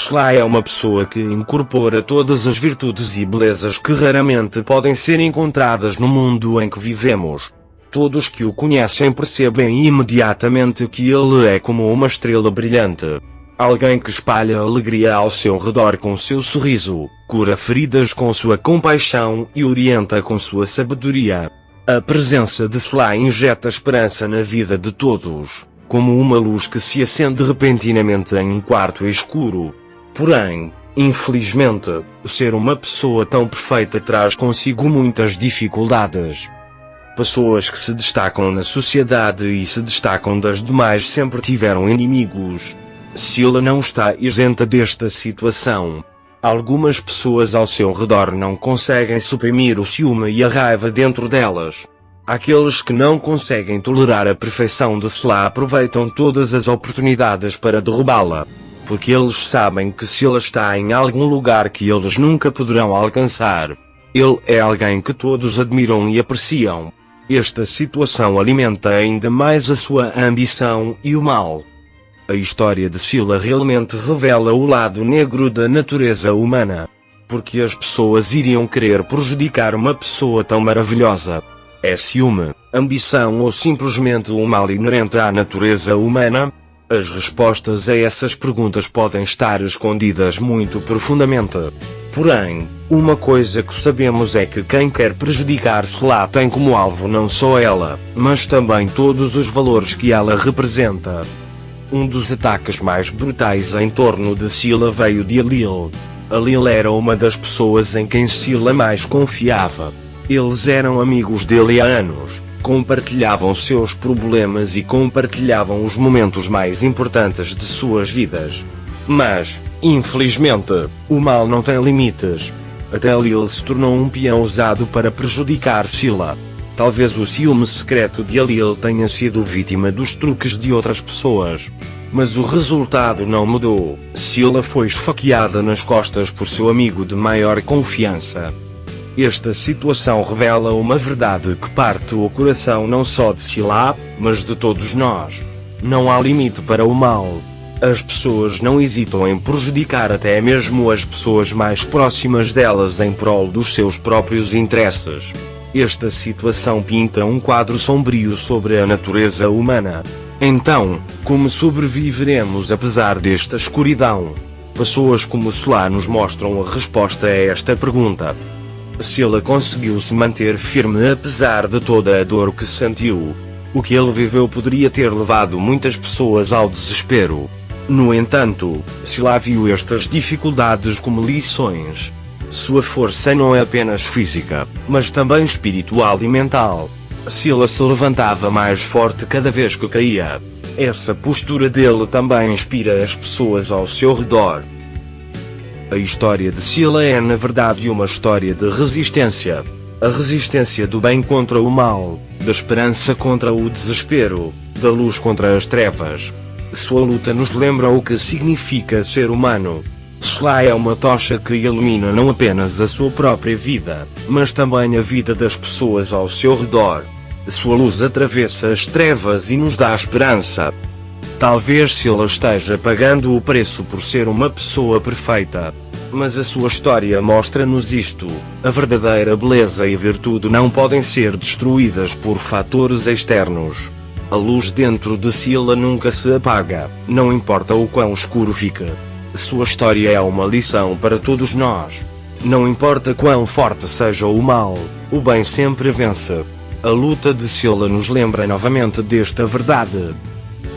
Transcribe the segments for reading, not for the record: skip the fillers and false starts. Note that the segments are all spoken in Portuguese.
Sila é uma pessoa que incorpora todas as virtudes e belezas que raramente podem ser encontradas no mundo em que vivemos. Todos que o conhecem percebem imediatamente que ele é como uma estrela brilhante. Alguém que espalha alegria ao seu redor com seu sorriso, cura feridas com sua compaixão e orienta com sua sabedoria. A presença de Sila injeta esperança na vida de todos, como uma luz que se acende repentinamente em um quarto escuro. Porém, infelizmente, ser uma pessoa tão perfeita traz consigo muitas dificuldades. Pessoas que se destacam na sociedade e se destacam das demais sempre tiveram inimigos. Sila não está isenta desta situação. Algumas pessoas ao seu redor não conseguem suprimir o ciúme e a raiva dentro delas. Aqueles que não conseguem tolerar a perfeição de Sila aproveitam todas as oportunidades para derrubá-la, porque eles sabem que Sila está em algum lugar que eles nunca poderão alcançar. Ele é alguém que todos admiram e apreciam. Esta situação alimenta ainda mais a sua ambição e o mal. A história de Sila realmente revela o lado negro da natureza humana. Porque as pessoas iriam querer prejudicar uma pessoa tão maravilhosa? É ciúme, ambição ou simplesmente um mal inerente à natureza humana? As respostas a essas perguntas podem estar escondidas muito profundamente. Porém, uma coisa que sabemos é que quem quer prejudicar Sila tem como alvo não só ela, mas também todos os valores que ela representa. Um dos ataques mais brutais em torno de Sila veio de Alil. Alil era uma das pessoas em quem Sila mais confiava. Eles eram amigos dele há anos, compartilhavam seus problemas e compartilhavam os momentos mais importantes de suas vidas. Mas, infelizmente, o mal não tem limites. Até Alil se tornou um peão usado para prejudicar Sila. Talvez o ciúme secreto de Alil tenha sido vítima dos truques de outras pessoas. Mas o resultado não mudou. Sila foi esfaqueada nas costas por seu amigo de maior confiança. Esta situação revela uma verdade que parte o coração não só de Sila, mas de todos nós. Não há limite para o mal. As pessoas não hesitam em prejudicar até mesmo as pessoas mais próximas delas em prol dos seus próprios interesses. Esta situação pinta um quadro sombrio sobre a natureza humana. Então, como sobreviveremos apesar desta escuridão? Pessoas como Sila nos mostram a resposta a esta pergunta. Sila conseguiu se manter firme apesar de toda a dor que sentiu. O que ele viveu poderia ter levado muitas pessoas ao desespero. No entanto, Sila viu estas dificuldades como lições. Sua força não é apenas física, mas também espiritual e mental. Sila se levantava mais forte cada vez que caía. Essa postura dele também inspira as pessoas ao seu redor. A história de Sila é na verdade uma história de resistência. A resistência do bem contra o mal, da esperança contra o desespero, da luz contra as trevas. Sua luta nos lembra o que significa ser humano. Sila é uma tocha que ilumina não apenas a sua própria vida, mas também a vida das pessoas ao seu redor. Sua luz atravessa as trevas e nos dá esperança. Talvez Sila esteja pagando o preço por ser uma pessoa perfeita. Mas a sua história mostra-nos isto: a verdadeira beleza e virtude não podem ser destruídas por fatores externos. A luz dentro de Sila nunca se apaga, não importa o quão escuro fica. Sua história é uma lição para todos nós. Não importa quão forte seja o mal, o bem sempre vence. A luta de Sila nos lembra novamente desta verdade.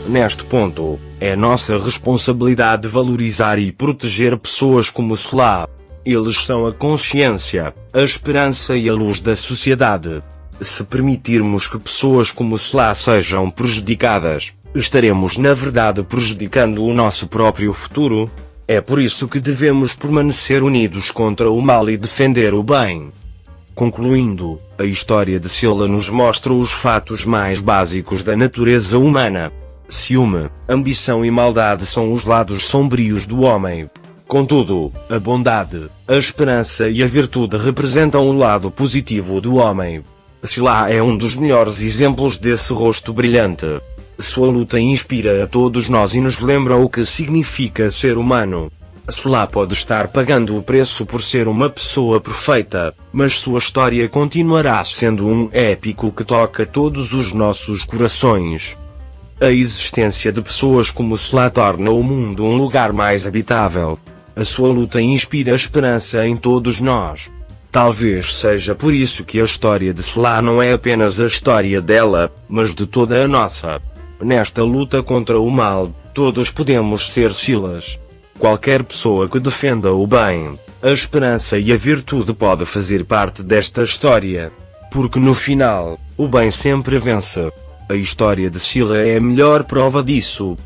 Neste ponto, é nossa responsabilidade valorizar e proteger pessoas como Sila. Eles são a consciência, a esperança e a luz da sociedade. Se permitirmos que pessoas como Sila sejam prejudicadas, estaremos na verdade prejudicando o nosso próprio futuro. É por isso que devemos permanecer unidos contra o mal e defender o bem. Concluindo, a história de Sila nos mostra os fatos mais básicos da natureza humana. Ciúme, ambição e maldade são os lados sombrios do homem. Contudo, a bondade, a esperança e a virtude representam o lado positivo do homem. Sila é um dos melhores exemplos desse rosto brilhante. Sua luta inspira a todos nós e nos lembra o que significa ser humano. Sela pode estar pagando o preço por ser uma pessoa perfeita, mas sua história continuará sendo um épico que toca todos os nossos corações. A existência de pessoas como Sela torna o mundo um lugar mais habitável. A sua luta inspira esperança em todos nós. Talvez seja por isso que a história de Sela não é apenas a história dela, mas de toda a nossa. Nesta luta contra o mal, todos podemos ser Selas. Qualquer pessoa que defenda o bem, a esperança e a virtude pode fazer parte desta história. Porque no final, o bem sempre vence. A história de Sela é a melhor prova disso.